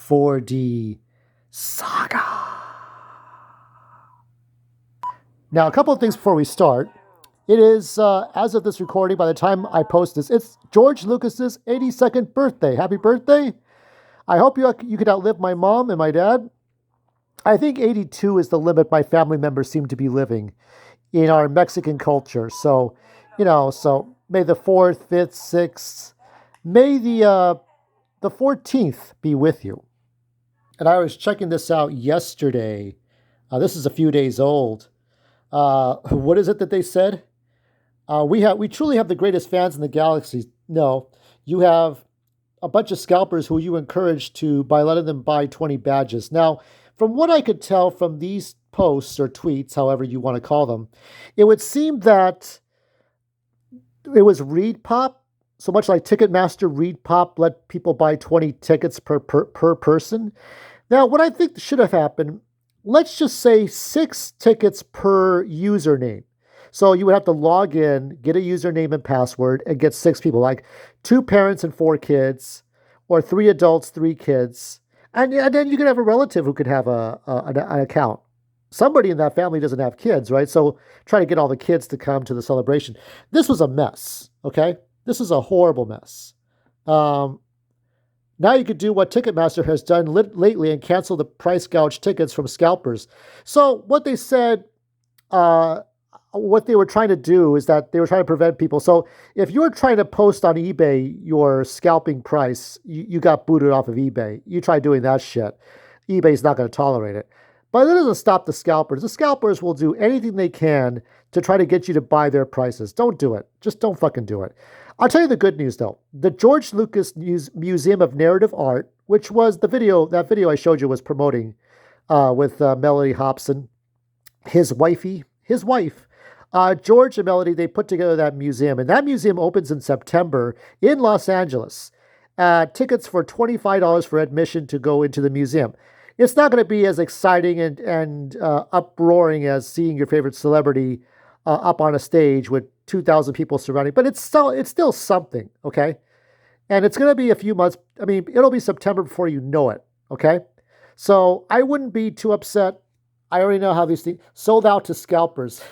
4D Saga. Now, a couple of things before we start. It is, as of this recording, by the time I post this, it's George Lucas's 82nd birthday. Happy birthday. I hope you could outlive my mom and my dad. I think 82 is the limit my family members seem to be living in our Mexican culture. So, so may the 4th, 5th, 6th, may the 14th be with you. And I was checking this out yesterday. This is a few days old. What is it that they said? We truly have the greatest fans in the galaxy. No, you have a bunch of scalpers who you encourage by letting them buy 20 badges. Now, from what I could tell from these posts or tweets, however you want to call them, it would seem that it was Reed Pop, so much like Ticketmaster. Reed Pop let people buy 20 tickets per person. Now, what I think should have happened, let's just say 6 tickets per username. So you would have to log in, get a username and password, and get 6 people, like 2 parents and 4 kids, or 3 adults, 3 kids. And then you could have a relative who could have an account. Somebody in that family doesn't have kids, right? So try to get all the kids to come to the celebration. This was a mess, okay? This is a horrible mess. Now you could do what Ticketmaster has done lately and cancel the price gouge tickets from scalpers. So what they said, what they were trying to do is that they were trying to prevent people. So if you're trying to post on eBay your scalping price, you got booted off of eBay. You try doing that shit, eBay's not going to tolerate it. But it doesn't stop the scalpers. The scalpers will do anything they can to try to get you to buy their prices. Don't do it. Just don't fucking do it. I'll tell you the good news, though. The George Lucas Museum of Narrative Art, which was that video I showed you was promoting with Melody Hobson, his wife, George and Melody, they put together that museum. And that museum opens in September in Los Angeles. Tickets for $25 for admission to go into the museum. It's not going to be as exciting and uproaring as seeing your favorite celebrity up on a stage with 2,000 people surrounding, but it's still something, okay? And it's going to be a few months. I mean, it'll be September before you know it, okay? So I wouldn't be too upset. I already know how these things sold out to scalpers.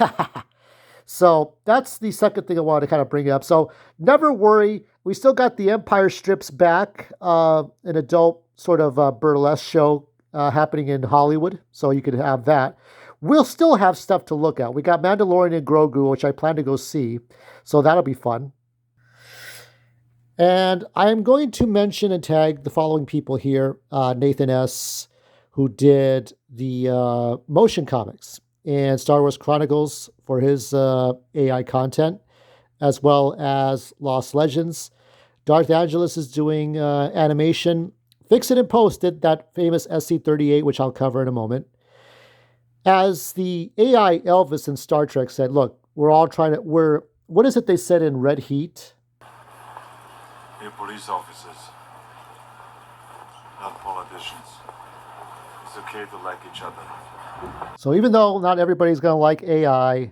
So that's the second thing I wanted to kind of bring up. So never worry. We still got the Empire Strips Back, an adult sort of burlesque show happening in Hollywood. So you could have that. We'll still have stuff to look at. We got Mandalorian and Grogu, which I plan to go see. So that'll be fun. And I am going to mention and tag the following people here. Nathan S., who did the motion comics and Star Wars Chronicles for his AI content, as well as Lost Legends. Darth Angelus is doing animation. Fix It and Post did that famous SC-38, which I'll cover in a moment. As the AI Elvis in Star Trek said, look, what is it they said in Red Heat? We're police officers, not politicians. It's okay to like each other. So even though not everybody's going to like AI,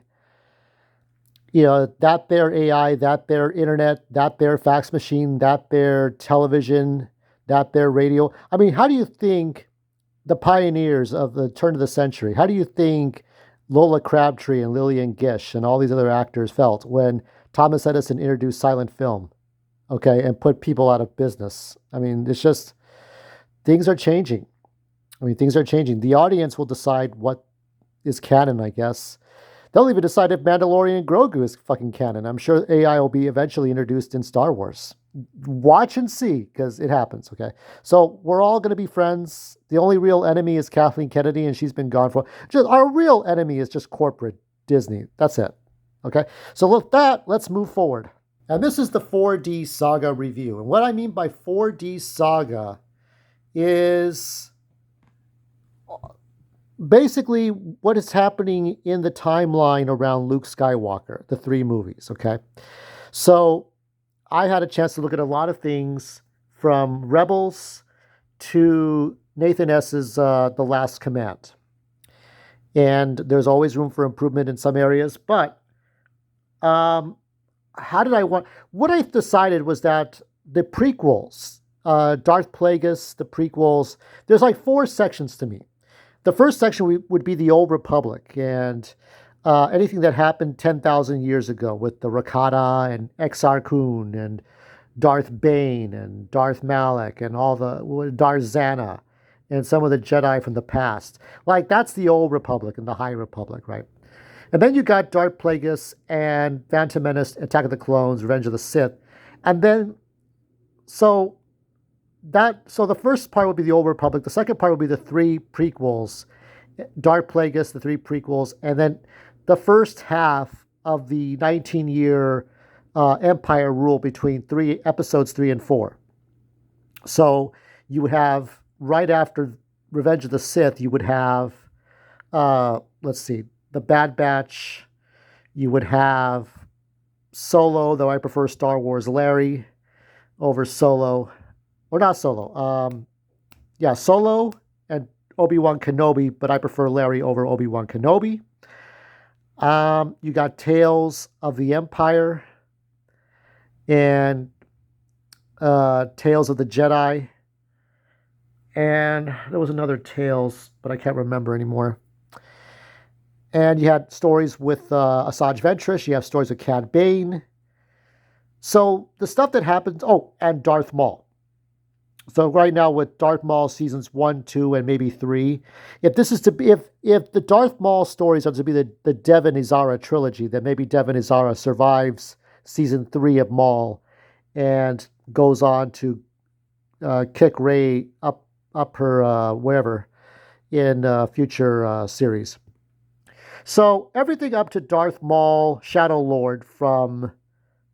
that their AI, that their internet, that their fax machine, that their television, that their radio. I mean, how do you think the pioneers of the turn of the century, how do you think Lola Crabtree and Lillian Gish and all these other actors felt when Thomas Edison introduced silent film, okay, and put people out of business? I mean, it's just, things are changing. The audience will decide what is canon, I guess. They'll even decide if Mandalorian and Grogu is fucking canon. I'm sure AI will be eventually introduced in Star Wars. Watch and see, because it happens, okay? So we're all going to be friends. The only real enemy is Kathleen Kennedy, and she's been gone for... Our real enemy is just corporate Disney. That's it, okay? So with that, let's move forward. And this is the 4D Saga review. And what I mean by 4D Saga is basically what is happening in the timeline around Luke Skywalker, the 3 movies, okay? So I had a chance to look at a lot of things from Rebels to Nathan S.'s The Last Command. And there's always room for improvement in some areas, but what I decided was that the prequels Darth Plagueis, the prequels. There's like four sections to me. The first section would be the Old Republic and anything that happened 10,000 years ago with the Rakata and Exar Kun and Darth Bane and Darth Malak and all the Darth Zana and some of the Jedi from the past. Like that's the Old Republic and the High Republic, right? And then you got Darth Plagueis and Phantom Menace, Attack of the Clones, Revenge of the Sith, and then so so the first part would be the Old Republic. The second part would be the three prequels, Dark Plagueis, the three prequels, and then the first half of the 19-year Empire rule between episodes 3 and 4. So you would have right after Revenge of the Sith, you would have let's see, the Bad Batch. You would have Solo, though I prefer Star Wars Larry over Solo. Or not Solo. Yeah, Solo and Obi-Wan Kenobi, but I prefer Larry over Obi-Wan Kenobi. You got Tales of the Empire and Tales of the Jedi. And there was another Tales, but I can't remember anymore. And you had stories with Asajj Ventress. You have stories with Cad Bane. So the stuff that happens... Oh, and Darth Maul. So right now with Darth Maul seasons 1, 2, and maybe 3, if this is to be, if the Darth Maul stories are to be the Devon Izara trilogy, then maybe Devon Izara survives season 3 of Maul and goes on to kick Rey up her wherever in future series. So everything up to Darth Maul, Shadow Lord, from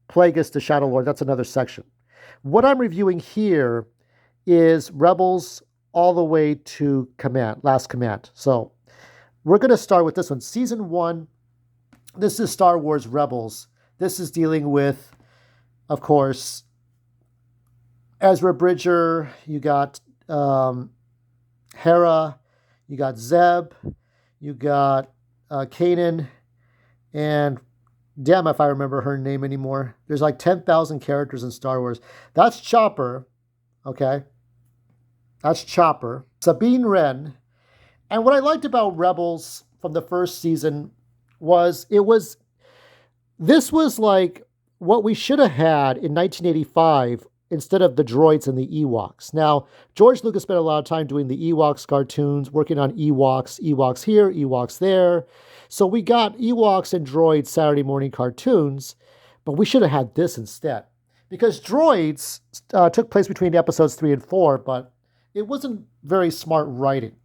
Plagueis to Shadow Lord, that's another section. What I'm reviewing here is Rebels all the way to Last Command. So we're going to start with this one. Season 1, this is Star Wars Rebels. This is dealing with, of course, Ezra Bridger. You got Hera. You got Zeb. You got Kanan. And damn if I remember her name anymore. There's like 10,000 characters in Star Wars. That's Chopper. Okay. That's Chopper. Sabine Wren. And what I liked about Rebels from the first season was this was like what we should have had in 1985 instead of the droids and the Ewoks. Now, George Lucas spent a lot of time doing the Ewoks cartoons, working on Ewoks here, Ewoks there. So we got Ewoks and droids Saturday morning cartoons, but we should have had this instead. Because droids took place between episodes 3 and 4, but it wasn't very smart writing.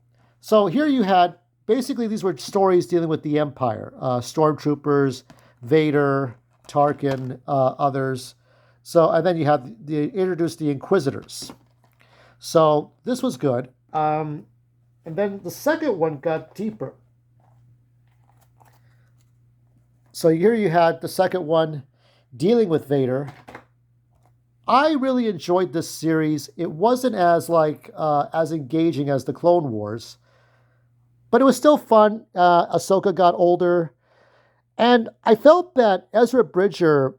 So here you had, basically these were stories dealing with the Empire. Stormtroopers, Vader, Tarkin, others. So, and then you had introduced the Inquisitors. So this was good. And then the second one got deeper. So here you had the second one dealing with Vader. I really enjoyed this series. It wasn't as as engaging as the Clone Wars, but it was still fun. Ahsoka got older, and I felt that Ezra Bridger,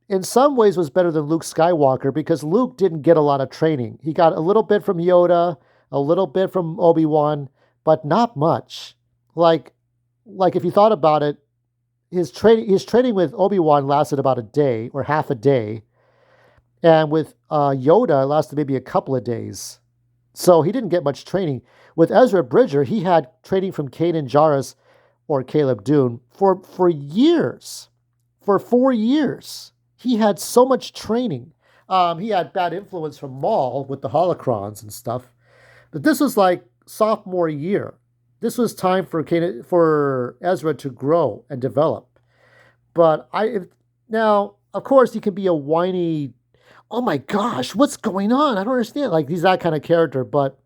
in some ways, was better than Luke Skywalker because Luke didn't get a lot of training. He got a little bit from Yoda, a little bit from Obi-Wan, but not much. Like if you thought about it, his training with Obi-Wan lasted about a day or half a day. And with Yoda, it lasted maybe a couple of days. So he didn't get much training. With Ezra Bridger, he had training from Kanan Jarrus or Caleb Dune for years. For 4 years. He had so much training. He had bad influence from Maul with the holocrons and stuff. But this was like sophomore year. This was time for Ezra to grow and develop. But now, of course, he can be a whiny, oh my gosh, what's going on? I don't understand. Like, he's that kind of character, but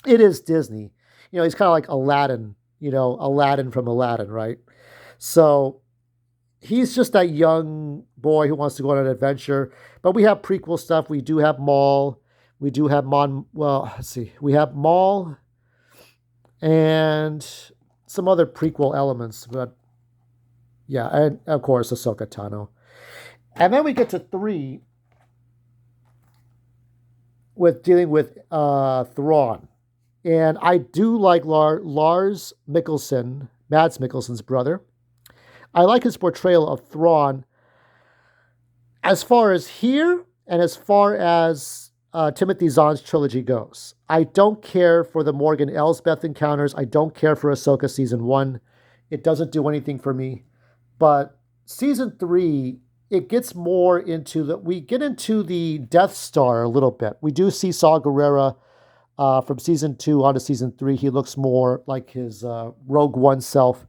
it is Disney. You know, he's kind of like Aladdin, Aladdin from Aladdin, right? So he's just that young boy who wants to go on an adventure. But we have prequel stuff. We do have Maul. We do have let's see. We have Maul and some other prequel elements. But yeah, and of course, Ahsoka Tano. And then we get to 3. with dealing with Thrawn. And I do like Lars Mikkelsen, Mads Mikkelsen's brother. I like his portrayal of Thrawn as far as here and as far as Timothy Zahn's trilogy goes. I don't care for the Morgan Elsbeth encounters. I don't care for Ahsoka season one. It doesn't do anything for me. But season three, it gets more into we get into the Death Star a little bit. We do see Saw Gerrera from season two onto season three. He looks more like his Rogue One self.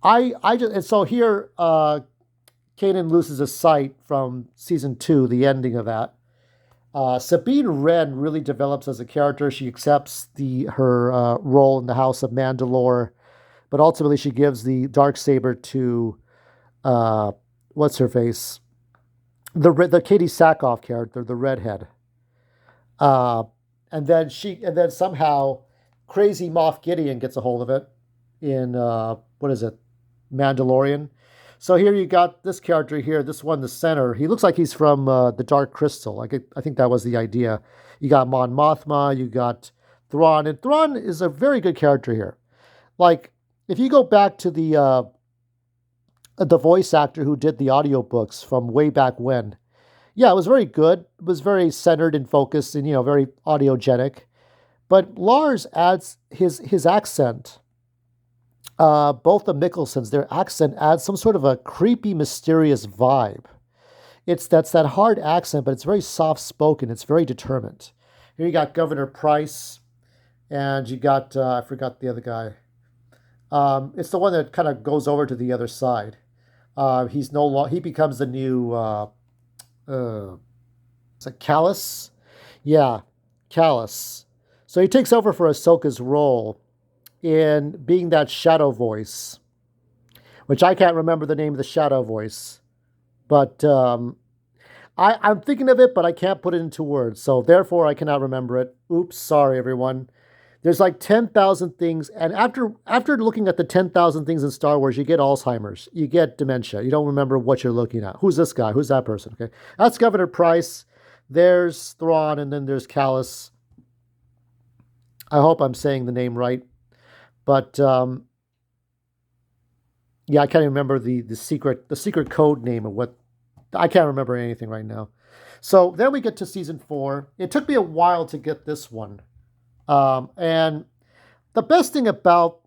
And so here, Kanan loses his sight from season two, the ending of that. Sabine Wren really develops as a character. She accepts her role in the House of Mandalore, but ultimately she gives the dark saber to what's her face, the Katie Sackhoff character, the redhead. Uh, and then somehow crazy Moff Gideon gets a hold of it in what is it, Mandalorian. So here you got this character here, this one, the center. He looks like he's from the Dark Crystal. I think that was the idea. You got Mon Mothma, you got Thrawn, and Thrawn is a very good character here. Like, if you go back to the voice actor who did the audiobooks from way back when, yeah, it was very good. It was very centered and focused and, very audiogenic. But Lars adds his accent. Both the Mickelsons, their accent adds some sort of a creepy, mysterious vibe. That's that hard accent, but it's very soft spoken. It's very determined. Here you got Governor Price, and you got I forgot the other guy. It's the one that kind of goes over to the other side. He's no long. He becomes the new. Is it Callus? Yeah, Callus. So he takes over for Ahsoka's role in being that shadow voice, which I can't remember the name of the shadow voice, but I'm thinking of it, but I can't put it into words. So therefore, I cannot remember it. Oops, sorry, everyone. There's like 10,000 things, and after looking at the 10,000 things in Star Wars, you get Alzheimer's, you get dementia. You don't remember what you're looking at. Who's this guy? Who's that person? Okay, that's Governor Price. There's Thrawn, and then there's Callus. I hope I'm saying the name right, but yeah, I can't even remember the secret code name of what. I can't remember anything right now. So then we get to season four. It took me a while to get this one. And the best thing about,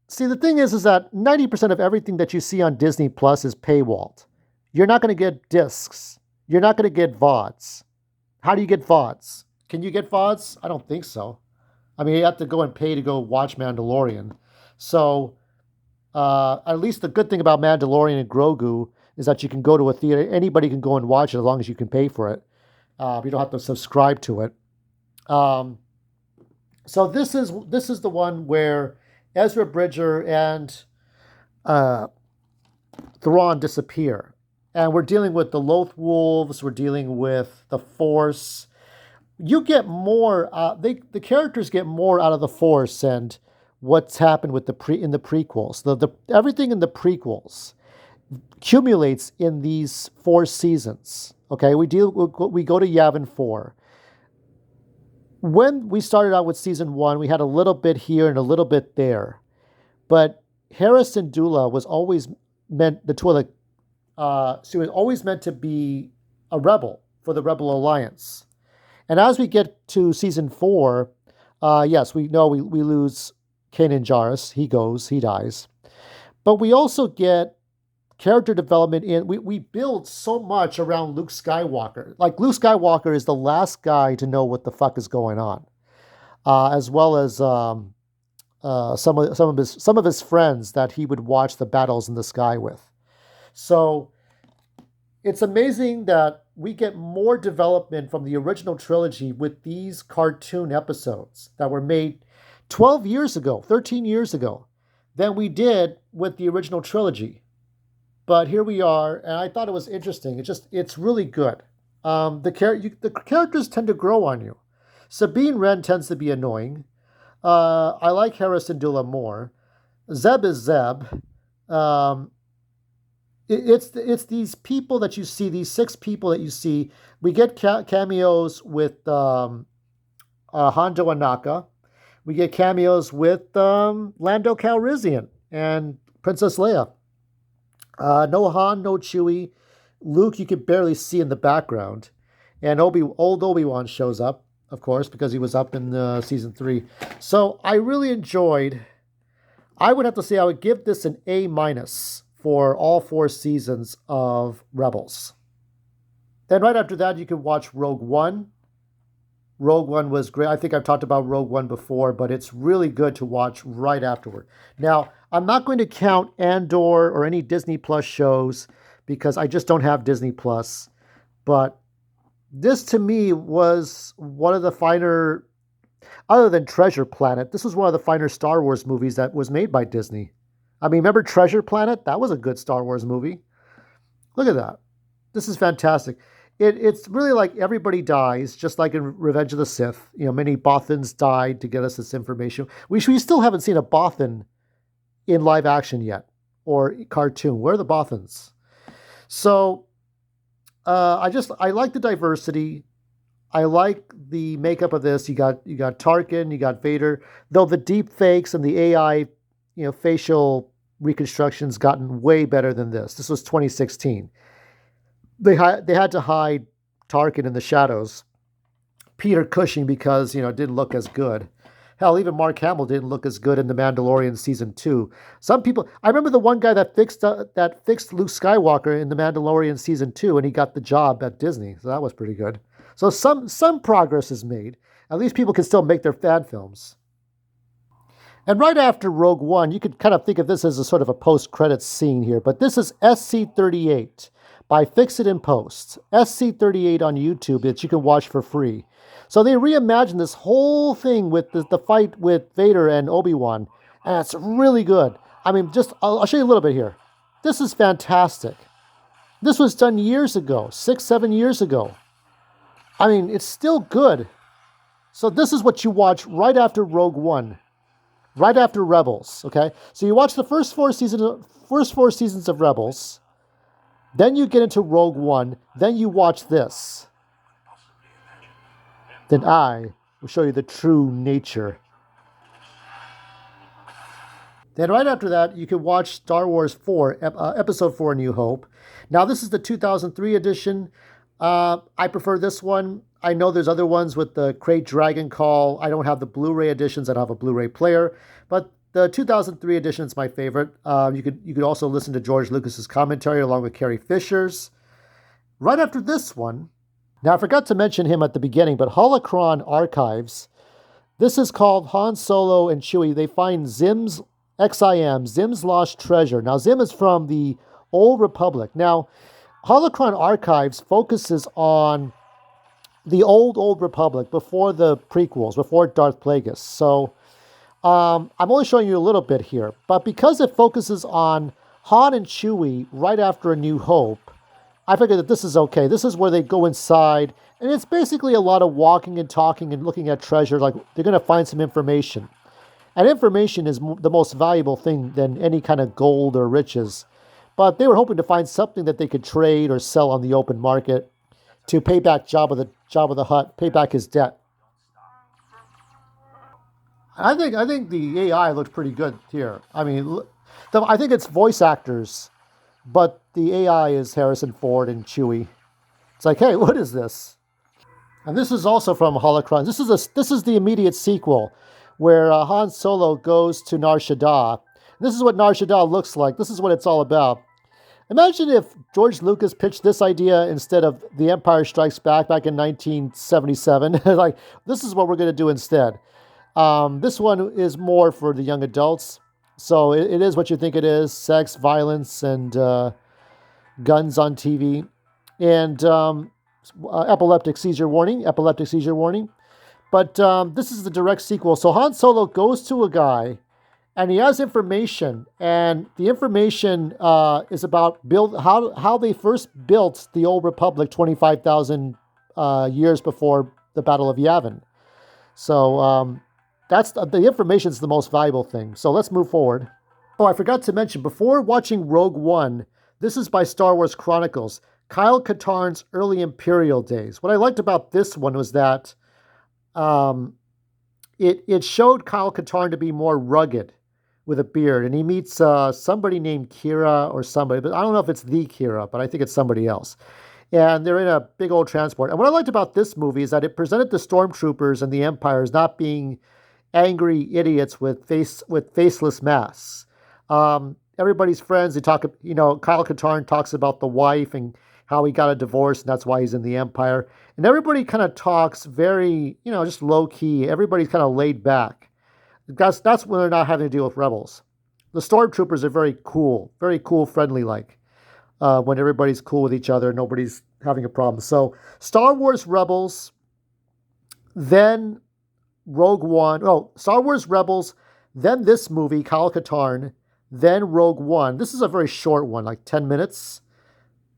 the thing is that 90% of everything that you see on Disney Plus is paywalled. You're not going to get discs. You're not going to get VODs. How do you get VODs? Can you get VODs? I don't think so. I mean, you have to go and pay to go watch Mandalorian. So, at least the good thing about Mandalorian and Grogu is that you can go to a theater. Anybody can go and watch it as long as you can pay for it. You don't have to subscribe to it. So this is the one where Ezra Bridger and Thrawn disappear, and we're dealing with the Loth Wolves. We're dealing with the Force. You get more. The characters get more out of the Force and what's happened with in the prequels. The everything in the prequels accumulates in these 4 seasons. Okay, we go to Yavin 4. When we started out with season 1, we had a little bit here and a little bit there, but Hera Syndulla was always meant she was always meant to be a rebel for the Rebel Alliance. And as we get to season 4, yes, we know we lose Kanan Jarrus. He dies. But we also get character development we build so much around Luke Skywalker. Like, Luke Skywalker is the last guy to know what the fuck is going on, as well as some of his friends that he would watch the battles in the sky with. So it's amazing that we get more development from the original trilogy with these cartoon episodes that were made 12 years ago, 13 years ago, than we did with the original trilogy. But here we are, and I thought it was interesting. It's really good. The characters tend to grow on you. Sabine Wren tends to be annoying. I like Hera Syndulla more. Zeb is Zeb. It's these people that you see, these six people that you see. We get cameos with Hondo Anaka. We get cameos with Lando Calrissian and Princess Leia. No Han, no Chewie. Luke, you can barely see in the background. And old Obi-Wan shows up, of course, because he was up in season 3. So I really enjoyed. I would have to say I would give this an A minus for all 4 seasons of Rebels. Then right after that, you can watch Rogue One. Rogue One was great. I think I've talked about Rogue One before, but it's really good to watch right afterward. Now, I'm not going to count Andor or any Disney Plus shows because I just don't have Disney Plus. But this to me was one of the finer, other than Treasure Planet, this was one of the finer Star Wars movies that was made by Disney. I mean, remember Treasure Planet? That was a good Star Wars movie. Look at that. This is fantastic. It's really like everybody dies, just like in Revenge of the Sith. You know, many Bothans died to get us this information. We still haven't seen a Bothan in live action yet, or cartoon. Where are the Bothans? So I like the diversity. I like the makeup of this. You got Tarkin, you got Vader. Though the deep fakes and the AI, facial reconstructions gotten way better than this. This was 2016. They had to hide Tarkin in the shadows. Peter Cushing because it didn't look as good. Hell, even Mark Hamill didn't look as good in The Mandalorian season 2. Some people, I remember the one guy that fixed Luke Skywalker in The Mandalorian season 2, and he got the job at Disney, so that was pretty good. So some progress is made. At least people can still make their fan films. And right after Rogue One, you could kind of think of this as a sort of a post-credits scene here, but this is SC-38 by Fix It in Post. SC-38 on YouTube that you can watch for free. So they reimagined this whole thing with the fight with Vader and Obi-Wan, and it's really good. I mean, I'll show you a little bit here. This is fantastic. This was done years ago, 6-7 years ago. I mean, it's still good. So this is what you watch right after Rogue One. Right after Rebels, okay? So you watch the first four seasons of Rebels, then you get into Rogue One, then you watch this. Then I will show you the true nature. Then right after that, you can watch Star Wars 4, Episode 4, New Hope. Now this is the 2003 edition. I prefer this one. I know there's other ones with the Crate Dragon Call. I don't have the Blu-ray editions. I don't have a Blu-ray player. But the 2003 edition is my favorite. You could also listen to George Lucas's commentary along with Carrie Fisher's. Right after this one, now I forgot to mention him at the beginning, but Holocron Archives. This is called Han Solo and Chewie. They find Zim's Lost Treasure. Now Zim is from the Old Republic. Now Holocron Archives focuses on the old Republic before the prequels, before Darth Plagueis. So I'm only showing you a little bit here, but because it focuses on Han and Chewie right after A New Hope, I figured that this is okay. This is where they go inside, and it's basically a lot of walking and talking and looking at treasure. Like they're going to find some information, and information is the most valuable thing than any kind of gold or riches. But they were hoping to find something that they could trade or sell on the open market to pay back Jabba the Hutt, pay back his debt. I think the AI looked pretty good here. I mean, I think it's voice actors, but the AI is Harrison Ford and Chewie. It's like, hey, what is this? And this is also from Holocron. This is the immediate sequel, where Han Solo goes to Nar Shaddaa. This is what Nar Shaddaa looks like. This is what it's all about. Imagine if George Lucas pitched this idea instead of The Empire Strikes Back in 1977. Like, this is what we're going to do instead. This one is more for the young adults. So it is what you think it is. Sex, violence, and guns on TV. And epileptic seizure warning. But this is the direct sequel. So Han Solo goes to a guy, and he has information, and the information is about how they first built the Old Republic 25,000 years before the Battle of Yavin. So that's the information is the most valuable thing. So let's move forward. Oh, I forgot to mention, before watching Rogue One, This is by Star Wars Chronicles, Kyle Katarn's early Imperial days. What I liked about this one was that um, it showed Kyle Katarn to be more rugged with a beard, and he meets somebody named Kira or somebody, but I don't know if it's the Kira, but I think it's somebody else. And they're in a big old transport. And what I liked about this movie is that it presented the stormtroopers and the Empire as not being angry idiots with faceless masks. Everybody's friends. They talk. Kyle Katarn talks about the wife and how he got a divorce, and that's why he's in the Empire. And everybody kind of talks very, just low key. Everybody's kind of laid back. That's when they're not having to deal with rebels. The stormtroopers are very cool, friendly like. When everybody's cool with each other, nobody's having a problem. So Star Wars Rebels, then Rogue One. Oh, Star Wars Rebels, then this movie, Kyle Katarn, then Rogue One. This is a very short one, like 10 minutes.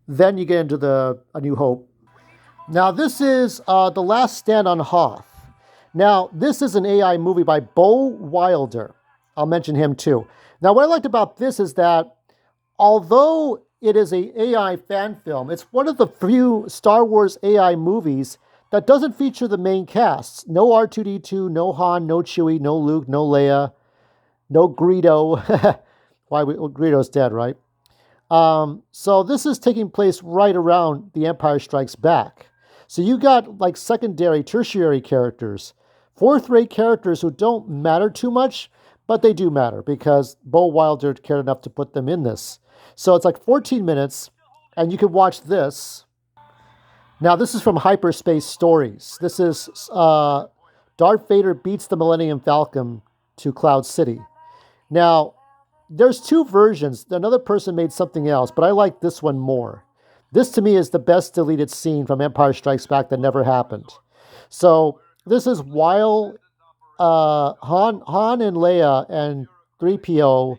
Then you get into A New Hope. Now this is The Last Stand on Hoth. Now this is an AI movie by Bo Wilder. I'll mention him too. Now what I liked about this is that although it is a AI fan film, it's one of the few Star Wars AI movies that doesn't feature the main casts. No R2-D2, no Han, no Chewie, no Luke, no Leia, no Greedo. Greedo's dead, right? So this is taking place right around The Empire Strikes Back. So you got like secondary, tertiary characters, fourth-rate characters who don't matter too much, but they do matter because Bo Wilder cared enough to put them in this. So it's like 14 minutes, and you can watch this. Now, this is from Hyperspace Stories. This is Darth Vader beats the Millennium Falcon to Cloud City. Now, there's two versions. Another person made something else, but I like this one more. This, to me, is the best deleted scene from Empire Strikes Back that never happened. So this is while Han and Leia and 3PO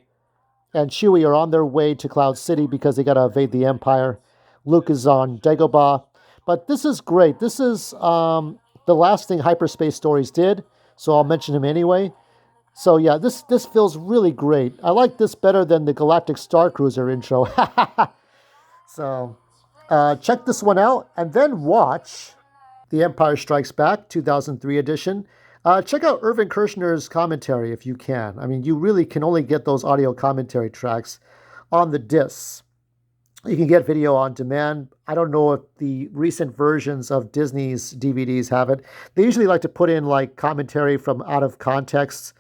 and Chewie are on their way to Cloud City because they got to evade the Empire. Luke is on Dagobah. But this is great. This is the last thing Hyperspace Stories did, so I'll mention him anyway. So yeah, this feels really great. I like this better than the Galactic Star Cruiser intro. So check this one out, and then watch The Empire Strikes Back, 2003 edition. Check out Irvin Kershner's commentary if you can. I mean, you really can only get those audio commentary tracks on the discs. You can get video on demand. I don't know if the recent versions of Disney's DVDs have it. They usually like to put in like commentary from out of context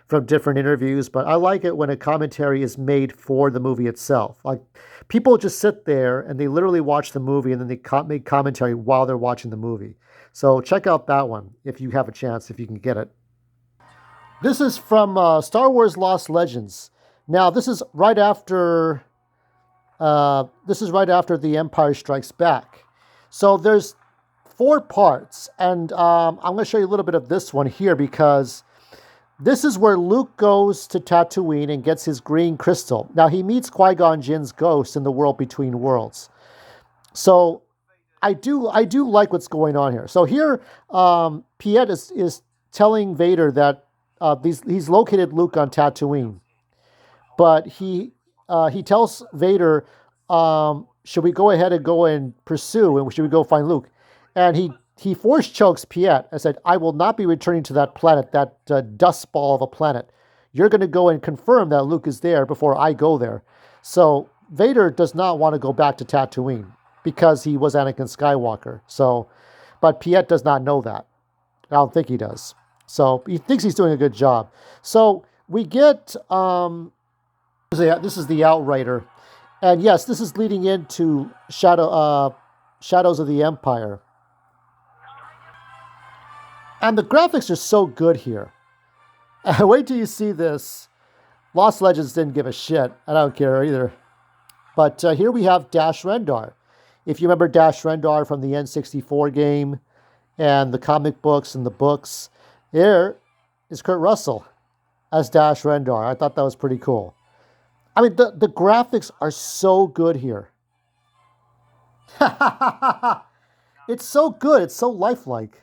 from different interviews, but I like it when a commentary is made for the movie itself. Like people just sit there and they literally watch the movie and then they make commentary while they're watching the movie. So check out that one if you have a chance, if you can get it. This is from Star Wars Lost Legends. Now this is right after The Empire Strikes Back. So there's 4 parts, and I'm going to show you a little bit of this one here because this is where Luke goes to Tatooine and gets his green crystal. Now he meets Qui-Gon Jinn's ghost in the world between worlds. So I do like what's going on here. So here, Piet is telling Vader that he's located Luke on Tatooine, but he tells Vader, should we go ahead and go and pursue, and should we go find Luke? And he force chokes Piet and said, I will not be returning to that planet, that dust ball of a planet. You're going to go and confirm that Luke is there before I go there. So Vader does not want to go back to Tatooine because he was Anakin Skywalker. So, but Piet does not know that. I don't think he does. So he thinks he's doing a good job. So we get, this is the Outrider. And yes, this is leading into Shadows of the Empire. And the graphics are so good here. Wait till you see this. Lost Legends didn't give a shit. I don't care either. But here we have Dash Rendar. If you remember Dash Rendar from the N64 game and the comic books and the books, here is Kurt Russell as Dash Rendar. I thought that was pretty cool. I mean, the graphics are so good here. It's so good. It's so lifelike.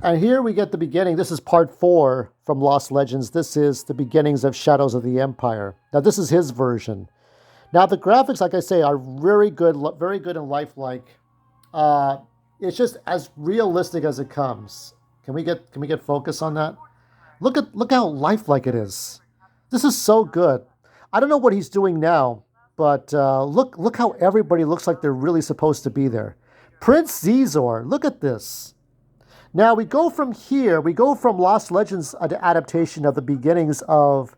And here we get the beginning. This is part 4 from Lost Legends. This is the beginnings of Shadows of the Empire. Now, this is his version. Now, the graphics, like I say, are very good and lifelike. Uh, it's just as realistic as it comes. Can we get focus on that? Look how lifelike it is. This is so good. I don't know what he's doing now, but look how everybody looks like they're really supposed to be there. Prince Zizor, look at this. Now we go from here. We go from Lost Legends adaptation of the beginnings of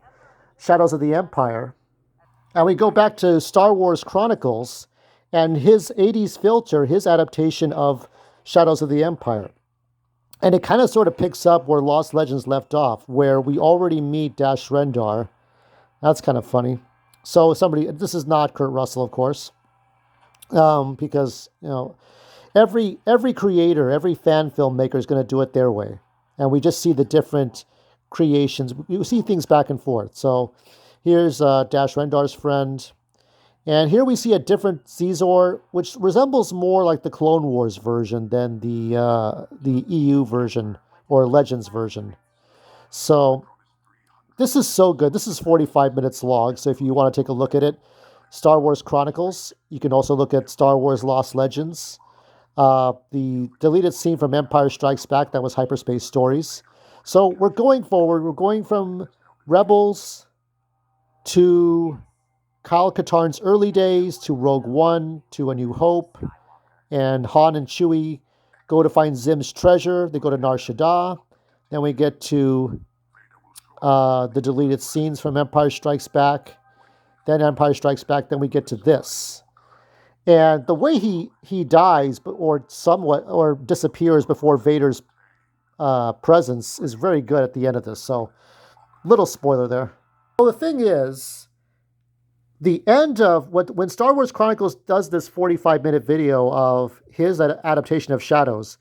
Shadows of the Empire, and we go back to Star Wars Chronicles and his '80s filter, his adaptation of Shadows of the Empire. And it kind of sort of picks up where Lost Legends left off, where we already meet Dash Rendar. That's kind of funny. So this is not Kurt Russell, of course, because every creator, every fan filmmaker is going to do it their way, and we just see the different creations. You see things back and forth. So here's Dash Rendar's friend, and here we see a different Caesar, which resembles more like the Clone Wars version than the EU version or Legends version. So this is so good. This is 45 minutes long. So if you want to take a look at it, Star Wars Chronicles. You can also look at Star Wars Lost Legends. The deleted scene from Empire Strikes Back, that was Hyperspace Stories. So we're going forward. We're going from Rebels to Kyle Katarn's early days to Rogue One to A New Hope. And Han and Chewie go to find Zim's treasure. They go to Nar Shaddaa. Then we get to the deleted scenes from Empire Strikes Back. Then Empire Strikes Back. Then we get to this. And the way he dies or disappears before Vader's presence is very good at the end of this. So, little spoiler there. Well, the thing is, the end of when Star Wars Chronicles does this 45-minute video of his adaptation of Shadows,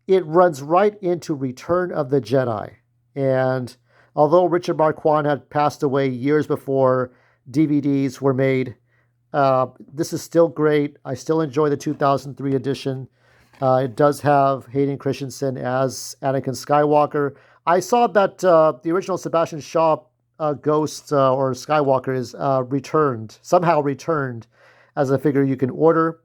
it runs right into Return of the Jedi. And although Richard Marquand had passed away years before DVDs were made, this is still great. I still enjoy the 2003 edition. It does have Hayden Christensen as Anakin Skywalker. I saw that the original Sebastian Shaw Ghost or Skywalker is somehow returned as a figure you can order.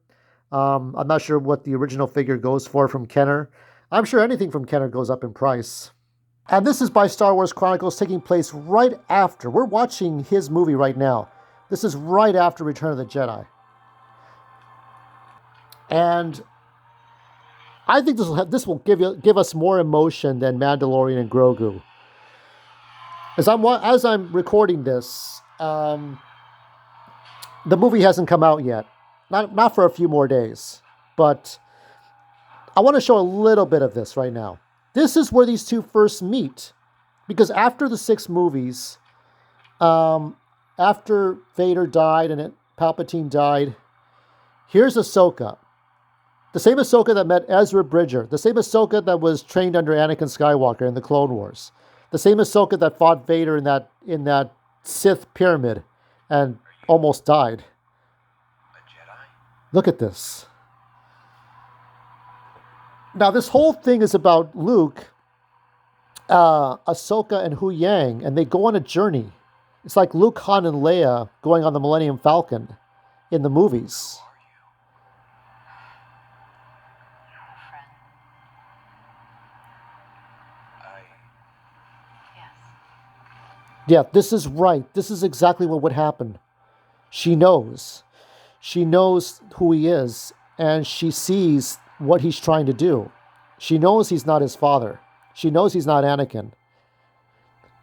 I'm not sure what the original figure goes for from Kenner. I'm sure anything from Kenner goes up in price. And this is by Star Wars Chronicles, taking place right after. We're watching his movie right now. This is right after Return of the Jedi. And I think this will give us more emotion than Mandalorian and Grogu. As I'm recording this, the movie hasn't come out yet. Not for a few more days. But I want to show a little bit of this right now. This is where these two first meet. Because after the 6 movies, after Vader died and Palpatine died, here's Ahsoka. The same Ahsoka that met Ezra Bridger. The same Ahsoka that was trained under Anakin Skywalker in the Clone Wars. The same Ahsoka that fought Vader in that Sith pyramid and almost died. A Jedi? Look at this. Now, this whole thing is about Luke, Ahsoka, and Hu Yang, and they go on a journey. It's like Luke, Han, and Leia going on the Millennium Falcon in the movies. Yeah, this is right. This is exactly what would happen. She knows. She knows who he is, and she sees what he's trying to do. She knows he's not his father. She knows he's not Anakin.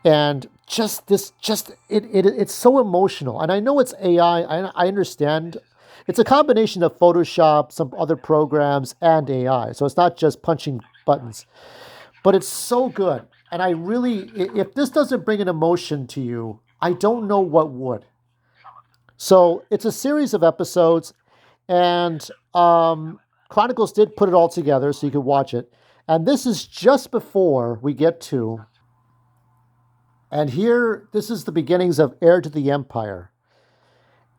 And it's so emotional. And I know it's AI. I understand. It's a combination of Photoshop, some other programs, and AI. So it's not just punching buttons. But it's so good. And if this doesn't bring an emotion to you, I don't know what would. So it's a series of episodes, and Chronicles did put it all together so you could watch it. And this is just before we get to, and here, this is the beginnings of Heir to the Empire.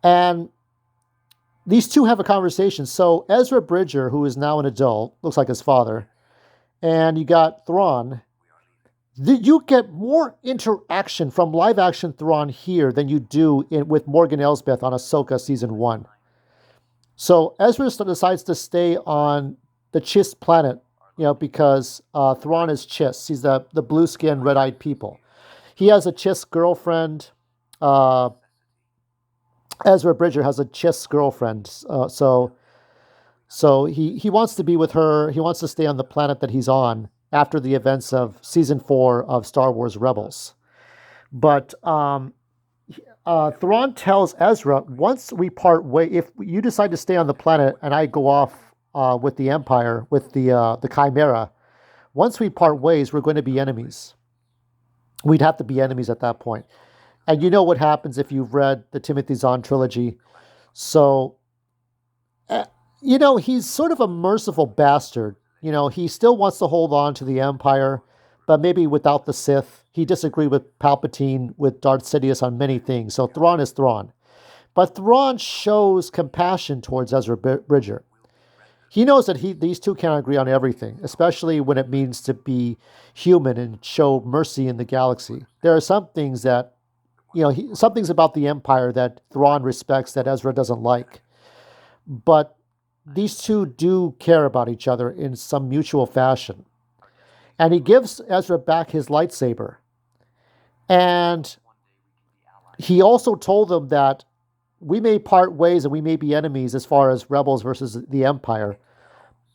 And these two have a conversation. So Ezra Bridger, who is now an adult, looks like his father, and you got Thrawn. You get more interaction from live action Thrawn here than you do with Morgan Elsbeth on Ahsoka season 1. So Ezra decides to stay on the Chiss planet, because Thrawn is Chiss. He's the blue skinned, red eyed people. He has a Chiss girlfriend. Uh, Ezra Bridger has a Chiss girlfriend. So he wants to be with her. He wants to stay on the planet that he's on after the events of season 4 of Star Wars Rebels. But Thrawn tells Ezra, once we part way, if you decide to stay on the planet and I go off with the Empire, with the Chimera, once we part ways, we're going to be enemies. We'd have to be enemies at that point. And you know what happens if you've read the Timothy Zahn trilogy. So, he's sort of a merciful bastard. He still wants to hold on to the Empire, but maybe without the Sith. He disagreed with Palpatine, with Darth Sidious on many things. So Thrawn is Thrawn. But Thrawn shows compassion towards Ezra Bridger. He knows that these two can't agree on everything, especially when it means to be human and show mercy in the galaxy. There are some things that, some things about the Empire that Thrawn respects that Ezra doesn't like. But these two do care about each other in some mutual fashion. And he gives Ezra back his lightsaber. And he also told them that we may part ways and we may be enemies as far as rebels versus the Empire,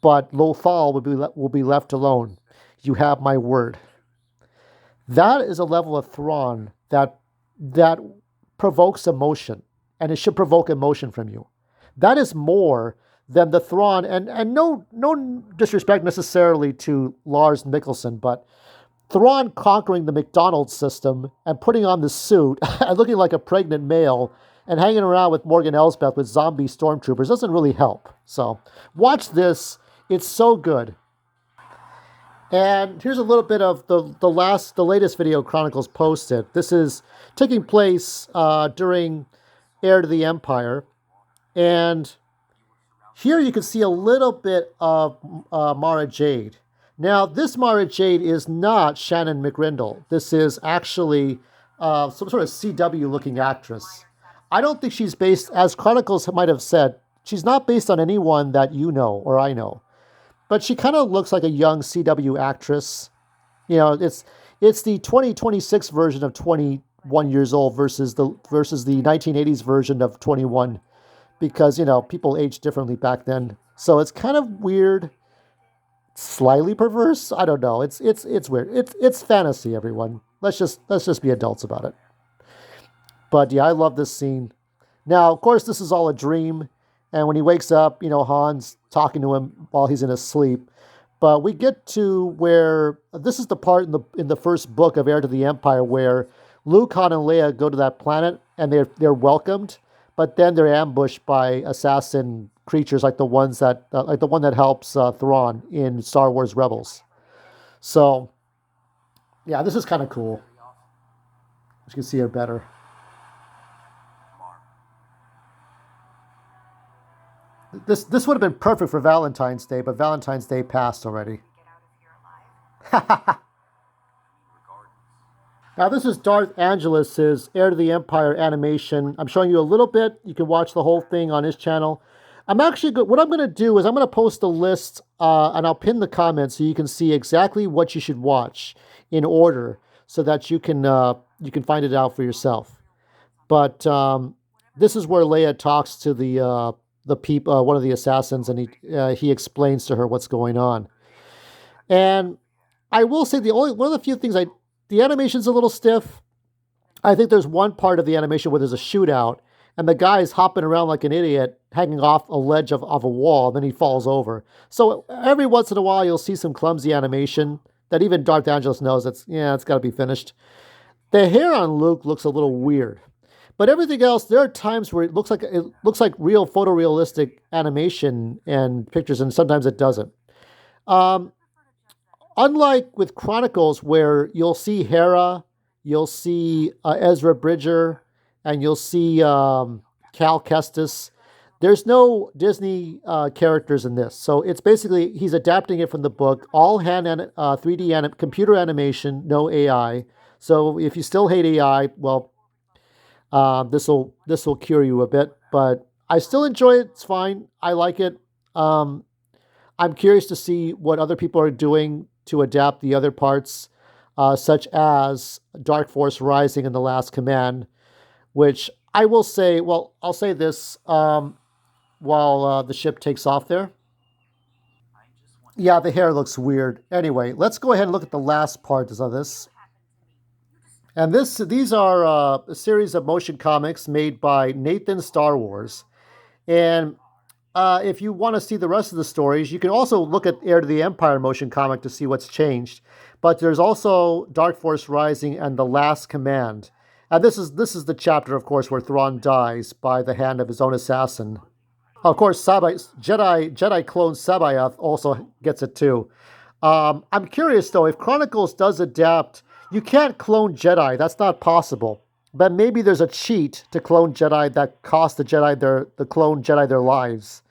but Lothal will be left alone. You have my word. That is a level of Thrawn that provokes emotion, and it should provoke emotion from you. That is more than the Thrawn, and no disrespect necessarily to Lars Mikkelsen, but Thrawn conquering the McDonald's system and putting on the suit and looking like a pregnant male and hanging around with Morgan Elsbeth with zombie stormtroopers doesn't really help. So watch this. It's so good. And here's a little bit of the latest video Chronicles posted. This is taking place during Heir to the Empire. And here you can see a little bit of Mara Jade. Now, this Mara Jade is not Shannon McRindle. This is actually some sort of CW-looking actress. I don't think she's based, as Chronicles might have said, she's not based on anyone that you know or I know. But she kind of looks like a young CW actress. It's the 2026 version of 21 years old versus the 1980s version of 21, because people aged differently back then. So it's kind of weird, slightly perverse. I don't know. It's weird. It's fantasy, everyone. Let's just be adults about it. But yeah, I love this scene. Now, of course, this is all a dream. And when he wakes up, Han's talking to him while he's in his sleep. But we get to where this is the part in the first book of Heir to the Empire where Luke, Han, and Leia go to that planet and they're welcomed, but then they're ambushed by assassin creatures like the one that helps Thrawn in Star Wars Rebels. So, yeah, this is kind of cool. You can see it better. This would have been perfect for Valentine's Day, but Valentine's Day passed already. Now this is Darth Angelus's Heir to the Empire animation. I'm showing you a little bit. You can watch the whole thing on his channel. What I'm going to do is I'm going to post a list and I'll pin the comments so you can see exactly what you should watch in order so that you can find it out for yourself. But this is where Leia talks to the people, one of the assassins, and he explains to her what's going on. And I will say one of the few things the animation's a little stiff. I think there's one part of the animation where there's a shootout, and the guy's hopping around like an idiot, hanging off a ledge of a wall, and then he falls over. So every once in a while, you'll see some clumsy animation that even Darth Angelus knows it's got to be finished. The hair on Luke looks a little weird. But everything else, there are times where it looks like real photorealistic animation and pictures, and sometimes it doesn't. Unlike with Chronicles, where you'll see Hera, you'll see Ezra Bridger, and you'll see Cal Kestis, There's no Disney characters in this, so it's basically he's adapting it from the book. All 3D computer animation, no AI. So if you still hate AI, well, this will cure you a bit. But I still enjoy it. It's fine. I like it. Um, I'm curious to see what other people are doing to adapt the other parts, such as Dark Force Rising and The Last Command, which I will say. Well, I'll say this. While the ship takes off there. Yeah, the hair looks weird. Anyway, let's go ahead and look at the last parts of this. And these are a series of motion comics made by Nathan Star Wars. And if you want to see the rest of the stories, you can also look at Heir to the Empire motion comic to see what's changed. But there's also Dark Force Rising and The Last Command. And this is the chapter, of course, where Thrawn dies by the hand of his own assassin. Of course, Jedi clone Sabayoth also gets it too. I'm curious though, if Chronicles does adapt, you can't clone Jedi. That's not possible. But maybe there's a cheat to clone Jedi that costs the clone Jedi their lives.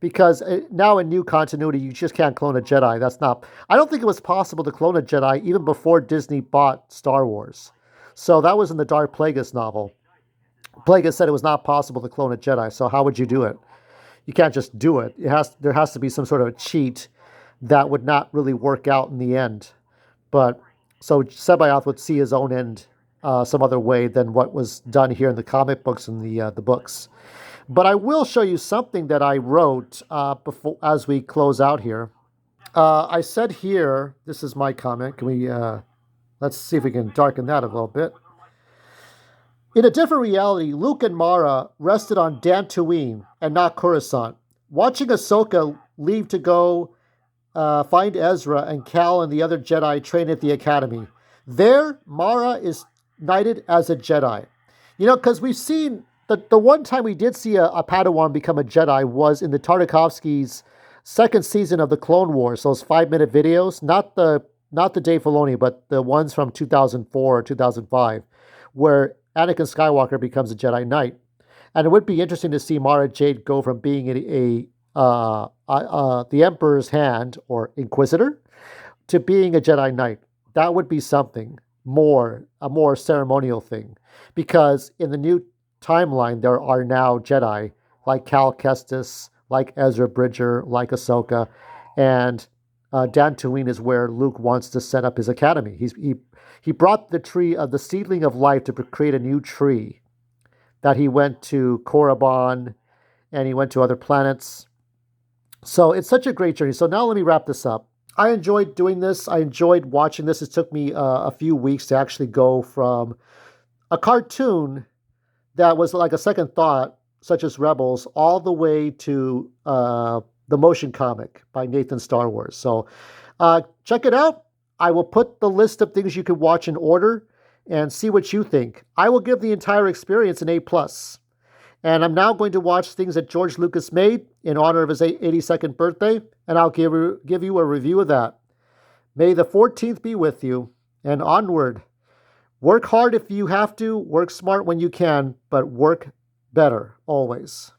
Because now in new continuity, you just can't clone a Jedi. That's not. I don't think it was possible to clone a Jedi even before Disney bought Star Wars. So that was in the Dark Plagueis novel. Plagueis said it was not possible to clone a Jedi. So how would you do it? You can't just do it. There has to be some sort of a cheat that would not really work out in the end. But so Sabayoth would see his own end some other way than what was done here in the comic books and the books. But I will show you something that I wrote before as we close out here. I said here, this is my comment. Can we let's see if we can darken that a little bit. In a different reality, Luke and Mara rested on Dantooine and not Coruscant. Watching Ahsoka leave to go find Ezra and Cal and the other Jedi train at the Academy. There, Mara is knighted as a Jedi. You know, because we've seen, the one time we did see a Padawan become a Jedi was in the Tartakovsky's second season of the Clone Wars, those 5-minute videos, not the Dave Filoni, but the ones from 2004 or 2005, where Anakin Skywalker becomes a Jedi Knight. And it would be interesting to see Mara Jade go from being the Emperor's hand or Inquisitor to being a Jedi Knight. That would be something a more ceremonial thing. Because in the new timeline, there are now Jedi like Cal Kestis, like Ezra Bridger, like Ahsoka, and Dantooine is where Luke wants to set up his academy. He brought the tree of the seedling of life to create a new tree. That he went to Korriban, and he went to other planets. So it's such a great journey. So now let me wrap this up. I enjoyed doing this. I enjoyed watching this. It took me a few weeks to actually go from a cartoon that was like a second thought, such as Rebels, all the way to the motion comic by Nathan Star Wars. So check it out. I will put the list of things you can watch in order and see what you think. I will give the entire experience an A+. And I'm now going to watch things that George Lucas made in honor of his 82nd birthday, and I'll give you a review of that. May the 14th be with you, and onward. Work hard if you have to, work smart when you can, but work better always.